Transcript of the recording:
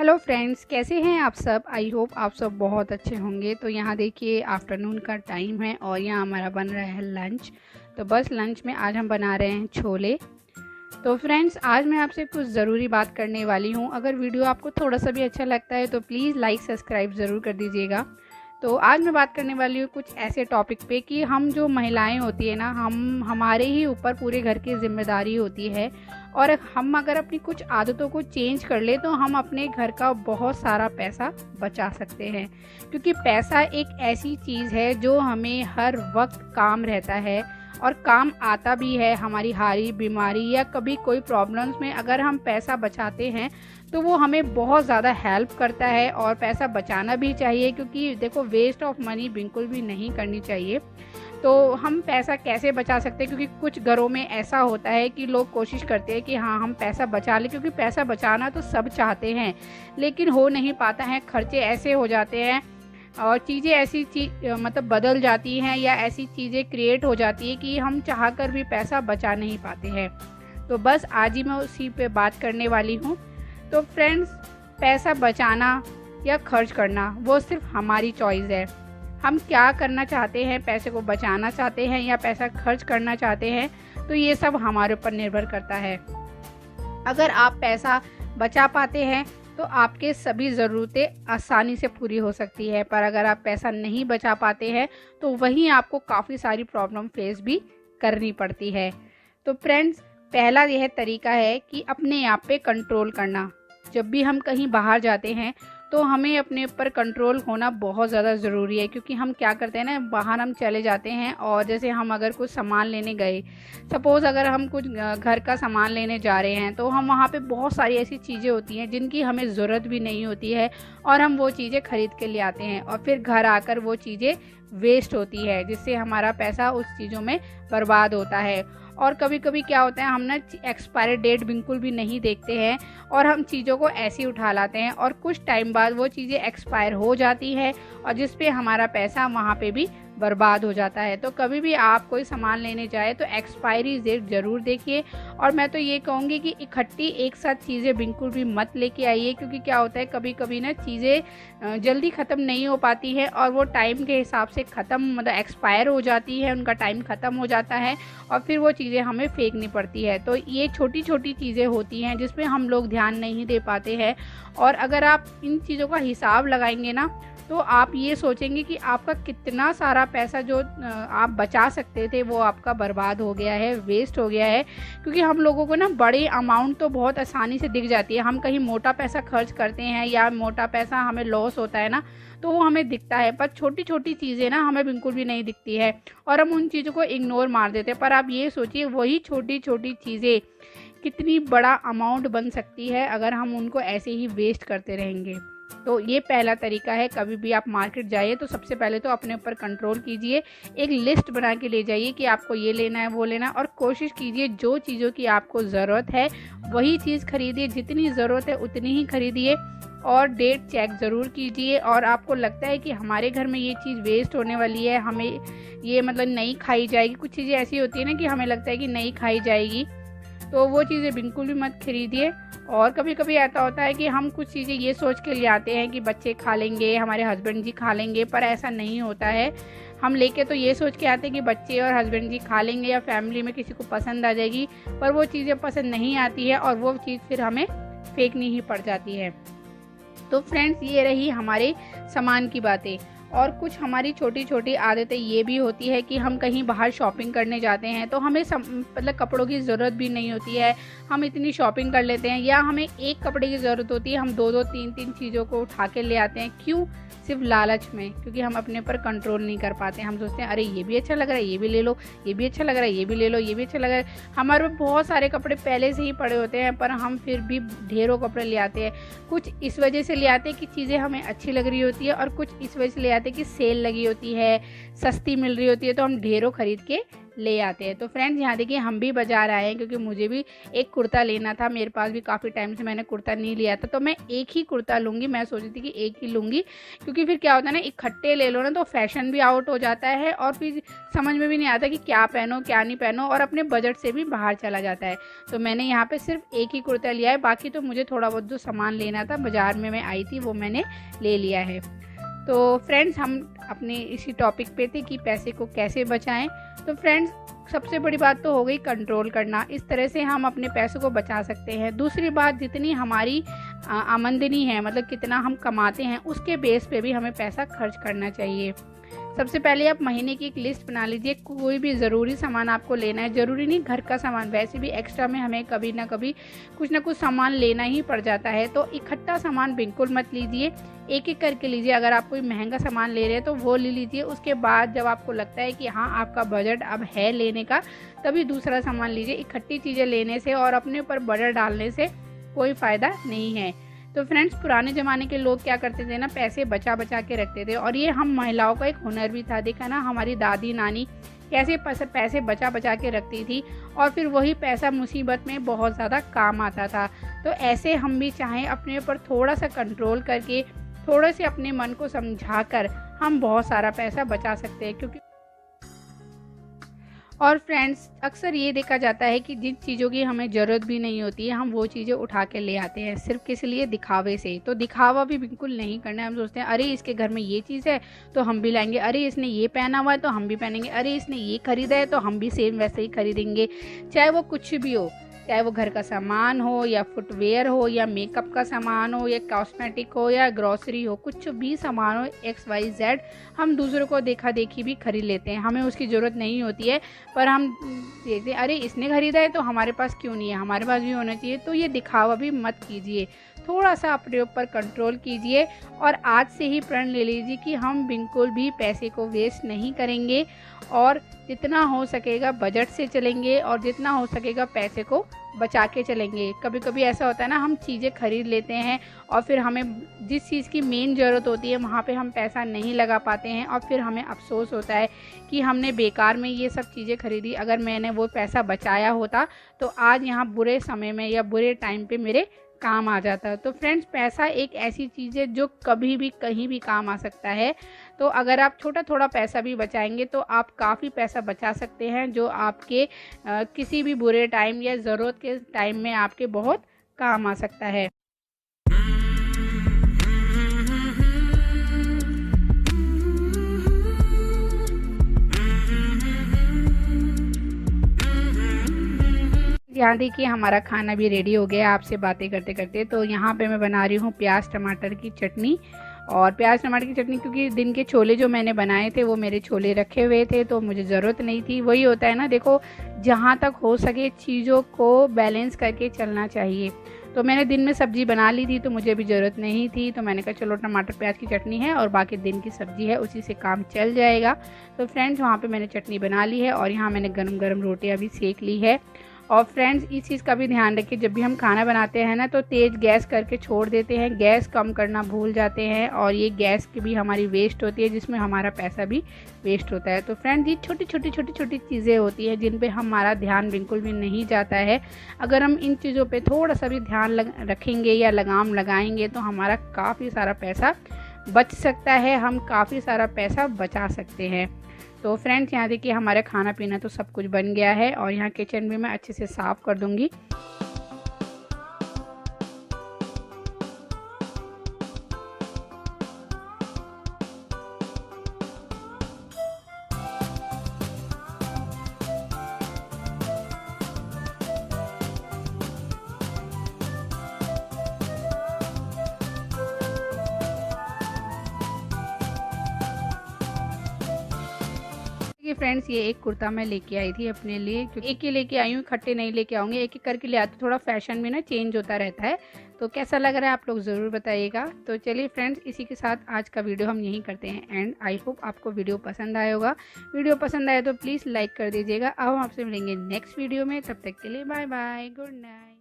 Hello friends, कैसे हैं आप सब। आई होप आप सब बहुत अच्छे होंगे। तो यहाँ देखिए आफ्टरनून का टाइम है और यहाँ हमारा बन रहा है लंच। तो बस लंच में आज हम बना रहे हैं छोले। तो फ्रेंड्स, आज मैं आपसे कुछ ज़रूरी बात करने वाली हूँ। अगर वीडियो आपको थोड़ा सा भी अच्छा लगता है तो प्लीज़ लाइक सब्सक्राइब ज़रूर कर दीजिएगा। तो आज मैं बात करने वाली हूँ कुछ ऐसे टॉपिक पे कि हम जो महिलाएं होती है ना, हमारे ही ऊपर पूरे घर की जिम्मेदारी होती है और हम अगर अपनी कुछ आदतों को चेंज कर ले तो हम अपने घर का बहुत सारा पैसा बचा सकते हैं। क्योंकि पैसा एक ऐसी चीज़ है जो हमें हर वक्त काम रहता है और काम आता भी है। हमारी हारी बीमारी या कभी कोई प्रॉब्लम्स में अगर हम पैसा बचाते हैं तो वो हमें बहुत ज़्यादा हेल्प करता है। और पैसा बचाना भी चाहिए क्योंकि देखो, वेस्ट ऑफ मनी बिल्कुल भी नहीं करनी चाहिए। तो हम पैसा कैसे बचा सकते हैं, क्योंकि कुछ घरों में ऐसा होता है कि लोग कोशिश करते हैं कि हाँ हम पैसा बचा लें, क्योंकि पैसा बचाना तो सब चाहते हैं लेकिन हो नहीं पाता है। खर्चे ऐसे हो जाते हैं और चीज़ें ऐसी मतलब बदल जाती हैं या ऐसी चीज़ें क्रिएट हो जाती है कि हम चाह कर भी पैसा बचा नहीं पाते हैं। तो बस आज ही मैं उसी पे बात करने वाली हूँ। तो फ्रेंड्स, पैसा बचाना या खर्च करना वो सिर्फ हमारी चॉइस है। हम क्या करना चाहते हैं, पैसे को बचाना चाहते हैं या पैसा खर्च करना चाहते हैं, तो ये सब हमारे ऊपर निर्भर करता है। अगर आप पैसा बचा पाते हैं तो आपके सभी ज़रूरतें आसानी से पूरी हो सकती है, पर अगर आप पैसा नहीं बचा पाते हैं तो वहीं आपको काफ़ी सारी प्रॉब्लम फेस भी करनी पड़ती है। तो फ्रेंड्स, पहला यह तरीका है कि अपने आप पे कंट्रोल करना। जब भी हम कहीं बाहर जाते हैं तो हमें अपने ऊपर कंट्रोल होना बहुत ज़्यादा ज़रूरी है। क्योंकि हम क्या करते हैं ना, बाहर हम चले जाते हैं और जैसे हम अगर कुछ सामान लेने गए, सपोज़ अगर हम कुछ घर का सामान लेने जा रहे हैं तो हम वहाँ पे बहुत सारी ऐसी चीज़ें होती हैं जिनकी हमें ज़रूरत भी नहीं होती है और हम वो चीज़ें खरीद के ले आते हैं और फिर घर आकर वो चीज़ें वेस्ट होती है, जिससे हमारा पैसा उस चीज़ों में बर्बाद होता है। और कभी कभी क्या होता है, हम ना एक्सपायरी डेट बिल्कुल भी नहीं देखते हैं और हम चीज़ों को ऐसे ही उठा लाते हैं और कुछ टाइम बाद वो चीज़ें एक्सपायर हो जाती है और जिस पे हमारा पैसा वहाँ पे भी बर्बाद हो जाता है। तो कभी भी आप कोई सामान लेने जाए तो एक्सपायरी डेट ज़रूर देखिए। और मैं तो ये कहूँगी कि इकट्ठी एक साथ चीज़ें बिल्कुल भी मत लेके आइए, क्योंकि क्या होता है कभी कभी ना चीज़ें जल्दी ख़त्म नहीं हो पाती है और वो टाइम के हिसाब से ख़त्म मतलब एक्सपायर हो जाती है, उनका टाइम ख़त्म हो जाता है और फिर वो चीज़ें हमें फेंकनी पड़ती है। तो ये छोटी छोटी चीज़ें होती हैं जिसमें हम लोग ध्यान नहीं दे पाते हैं। और अगर आप इन चीज़ों का हिसाब लगाएंगे ना तो आप ये सोचेंगे कि आपका कितना सारा पैसा जो आप बचा सकते थे वो आपका बर्बाद हो गया है, वेस्ट हो गया है। क्योंकि हम लोगों को ना बड़ी अमाउंट तो बहुत आसानी से दिख जाती है। हम कहीं मोटा पैसा खर्च करते हैं या मोटा पैसा हमें लॉस होता है ना, तो वो हमें दिखता है, पर छोटी छोटी चीज़ें ना हमें बिल्कुल भी नहीं दिखती है और हम उन चीज़ों को इग्नोर मार देते हैं। पर आप ये सोचिए, वही छोटी छोटी चीज़ें कितनी बड़ा अमाउंट बन सकती है अगर हम उनको ऐसे ही वेस्ट करते रहेंगे। तो ये पहला तरीका है। कभी भी आप मार्केट जाइए तो सबसे पहले तो अपने ऊपर कंट्रोल कीजिए, एक लिस्ट बना के ले जाइए कि आपको ये लेना है वो लेना है और कोशिश कीजिए जो चीज़ों की आपको ज़रूरत है वही चीज़ खरीदिए, जितनी ज़रूरत है उतनी ही खरीदिए और डेट चेक ज़रूर कीजिए। और आपको लगता है कि हमारे घर में ये चीज़ वेस्ट होने वाली है, हमें ये मतलब नहीं खाई जाएगी, कुछ चीज़ें ऐसी होती है ना कि हमें लगता है कि नहीं खाई जाएगी, तो वो चीज़ें बिल्कुल भी मत खरीदिए। और कभी कभी ऐसा होता है कि हम कुछ चीज़ें ये सोच के ले आते हैं कि बच्चे खा लेंगे, हमारे हस्बैंड जी खा लेंगे, पर ऐसा नहीं होता है। हम लेके तो ये सोच के आते हैं कि बच्चे और हस्बैंड जी खा लेंगे या फैमिली में किसी को पसंद आ जाएगी, पर वो चीज़ें पसंद नहीं आती है और वो चीज़ फिर हमें फेंकनी ही पड़ जाती है। तो फ्रेंड्स, ये रही हमारे सामान की बातें। और कुछ हमारी छोटी छोटी आदतें ये भी होती है कि हम कहीं बाहर शॉपिंग करने जाते हैं तो हमें मतलब कपड़ों की ज़रूरत भी नहीं होती है, हम इतनी शॉपिंग कर लेते हैं, या हमें एक कपड़े की ज़रूरत होती है, हम दो दो तीन तीन चीज़ों को उठा के ले आते हैं। क्यों? सिर्फ लालच में, क्योंकि हम अपने ऊपर कंट्रोल नहीं कर पाते। हम सोचते हैं अरे ये भी अच्छा लग रहा है, ये भी ले लो, ये भी अच्छा लग रहा है, ये भी ले लो, ये भी अच्छा लग रहा है। हमारे पास बहुत सारे कपड़े पहले से ही पड़े होते हैं पर हम फिर भी ढेरों कपड़े ले आते हैं। कुछ इस वजह से ले आते हैं कि चीज़ें हमें अच्छी लग रही होती है और कुछ इस वजह से ले आते हैं कि सेल लगी होती है, सस्ती मिल रही होती है, तो हम ढेरों खरीद के ले आते हैं। तो फ्रेंड्स यहाँ देखिए हम भी बाजार आए हैं क्योंकि मुझे भी एक कुर्ता लेना था। मेरे पास भी काफ़ी टाइम से मैंने कुर्ता नहीं लिया था, तो मैं एक ही कुर्ता लूँगी। मैं सोची थी कि एक ही लूँगी क्योंकि फिर क्या होता है ना, इकट्ठे ले लो ना तो फैशन भी आउट हो जाता है और फिर समझ में भी नहीं आता कि क्या पहनो क्या नहीं पहनो, और अपने बजट से भी बाहर चला जाता है। तो मैंने यहाँ पे सिर्फ एक ही कुर्ता लिया है, बाकी तो मुझे थोड़ा बहुत जो सामान लेना था बाज़ार में मैं आई थी वो मैंने ले लिया है। तो फ्रेंड्स हम अपने इसी टॉपिक पे थे कि पैसे को कैसे बचाएं। तो फ्रेंड्स सबसे बड़ी बात तो हो गई कंट्रोल करना, इस तरह से हम अपने पैसों को बचा सकते हैं। दूसरी बात, जितनी हमारी आमदनी है, मतलब कितना हम कमाते हैं, उसके बेस पे भी हमें पैसा खर्च करना चाहिए। सबसे पहले आप महीने की एक लिस्ट बना लीजिए। कोई भी ज़रूरी सामान आपको लेना है, ज़रूरी नहीं घर का सामान, वैसे भी एक्स्ट्रा में हमें कभी ना कभी कुछ ना कुछ सामान लेना ही पड़ जाता है। तो इकट्ठा सामान बिल्कुल मत लीजिए, एक एक करके लीजिए। अगर आप कोई महंगा सामान ले रहे हैं तो वो ले लीजिए, उसके बाद जब आपको लगता है कि हाँ आपका बजट अब है लेने का, तभी दूसरा सामान लीजिए। इकट्ठी चीज़ें लेने से और अपने ऊपर बजट डालने से कोई फ़ायदा नहीं है। तो फ्रेंड्स पुराने ज़माने के लोग क्या करते थे ना, पैसे बचा बचा के रखते थे, और ये हम महिलाओं का एक हुनर भी था। देखा ना हमारी दादी नानी कैसे पैसे बचा बचा के रखती थी, और फिर वही पैसा मुसीबत में बहुत ज़्यादा काम आता था। तो ऐसे हम भी चाहें अपने ऊपर थोड़ा सा कंट्रोल करके, थोड़े से अपने मन को समझा कर हम बहुत सारा पैसा बचा सकते हैं। क्योंकि और फ्रेंड्स अक्सर ये देखा जाता है कि जिन चीज़ों की हमें ज़रूरत भी नहीं होती है, हम वो चीज़ें उठा के ले आते हैं सिर्फ किस लिए, दिखावे से। तो दिखावा भी बिल्कुल नहीं करना है। हम सोचते हैं अरे इसके घर में ये चीज़ है तो हम भी लाएंगे, अरे इसने ये पहना हुआ है तो हम भी पहनेंगे, अरे इसने ये खरीदा है तो हम भी सेम वैसे ही खरीदेंगे। चाहे वो कुछ भी हो, चाहे वो घर का सामान हो या फुटवेयर हो या मेकअप का सामान हो या कॉस्मेटिक हो या ग्रॉसरी हो, कुछ भी सामान हो XYZ, हम दूसरों को देखा देखी भी खरीद लेते हैं। हमें उसकी ज़रूरत नहीं होती है, पर हम देखते हैं अरे इसने खरीदा है तो हमारे पास क्यों नहीं है, हमारे पास भी होना चाहिए। तो ये दिखावा भी मत कीजिए, थोड़ा सा अपने ऊपर कंट्रोल कीजिए और आज से ही प्रण ले लीजिए कि हम बिल्कुल भी पैसे को वेस्ट नहीं करेंगे और जितना हो सकेगा बजट से चलेंगे और जितना हो सकेगा पैसे को बचा के चलेंगे। कभी कभी ऐसा होता है ना, हम चीज़ें खरीद लेते हैं और फिर हमें जिस चीज़ की मेन ज़रूरत होती है वहाँ पे हम पैसा नहीं लगा पाते हैं और फिर हमें अफसोस होता है कि हमने बेकार में ये सब चीज़ें खरीदी। अगर मैंने वो पैसा बचाया होता तो आज यहाँ बुरे समय में या बुरे टाइम पे मेरे काम आ जाता है। तो फ्रेंड्स पैसा एक ऐसी चीज़ है जो कभी भी कहीं भी काम आ सकता है। तो अगर आप छोटा थोड़ा पैसा भी बचाएंगे तो आप काफ़ी पैसा बचा सकते हैं, जो आपके किसी भी बुरे टाइम या ज़रूरत के टाइम में आपके बहुत काम आ सकता है। यहाँ देखिए हमारा खाना भी रेडी हो गया आपसे बातें करते करते। तो यहाँ पे मैं बना रही हूँ प्याज टमाटर की चटनी। और प्याज टमाटर की चटनी क्योंकि दिन के छोले जो मैंने बनाए थे वो मेरे छोले रखे हुए थे तो मुझे ज़रूरत नहीं थी। वही होता है ना, देखो जहाँ तक हो सके चीज़ों को बैलेंस करके चलना चाहिए। तो मैंने दिन में सब्ज़ी बना ली थी तो मुझे भी ज़रूरत नहीं थी, तो मैंने कहा चलो टमाटर प्याज की चटनी है और बाकी दिन की सब्ज़ी है उसी से काम चल जाएगा। तो फ्रेंड्स वहाँ पे मैंने चटनी बना ली है और यहाँ मैंने गरम गरम रोटियाँ भी सेक ली है। और फ्रेंड्स इस चीज़ का भी ध्यान रखिए, जब भी हम खाना बनाते हैं ना तो तेज़ गैस करके छोड़ देते हैं, गैस कम करना भूल जाते हैं और ये गैस की भी हमारी वेस्ट होती है जिसमें हमारा पैसा भी वेस्ट होता है। तो फ्रेंड्स ये छोटी छोटी चीज़ें होती हैं जिन पे हमारा ध्यान बिल्कुल भी नहीं जाता है। अगर हम इन चीज़ों पे थोड़ा सा भी ध्यान रखेंगे या लगाम लगाएंगे तो हमारा काफ़ी सारा पैसा बच सकता है, हम काफ़ी सारा पैसा बचा सकते हैं। तो फ्रेंड्स यहाँ देखिए हमारा खाना पीना तो सब कुछ बन गया है और यहाँ किचन भी मैं अच्छे से साफ़ कर दूँगी। फ्रेंड्स ये एक कुर्ता मैं लेके आई थी अपने लिए, क्योंकि एक ही लेके आई हूँ, इकट्ठे नहीं लेके आऊँगी, एक एक करके ले आते, थोड़ा फैशन में ना चेंज होता रहता है। तो कैसा लग रहा है आप लोग ज़रूर बताइएगा। तो चलिए फ्रेंड्स इसी के साथ आज का वीडियो हम यहीं करते हैं एंड आई होप आपको वीडियो पसंद आया होगा। वीडियो पसंद आए तो प्लीज़ लाइक कर दीजिएगा। अब हम आपसे मिलेंगे नेक्स्ट वीडियो में, तब तक के लिए बाय बाय, गुड नाइट।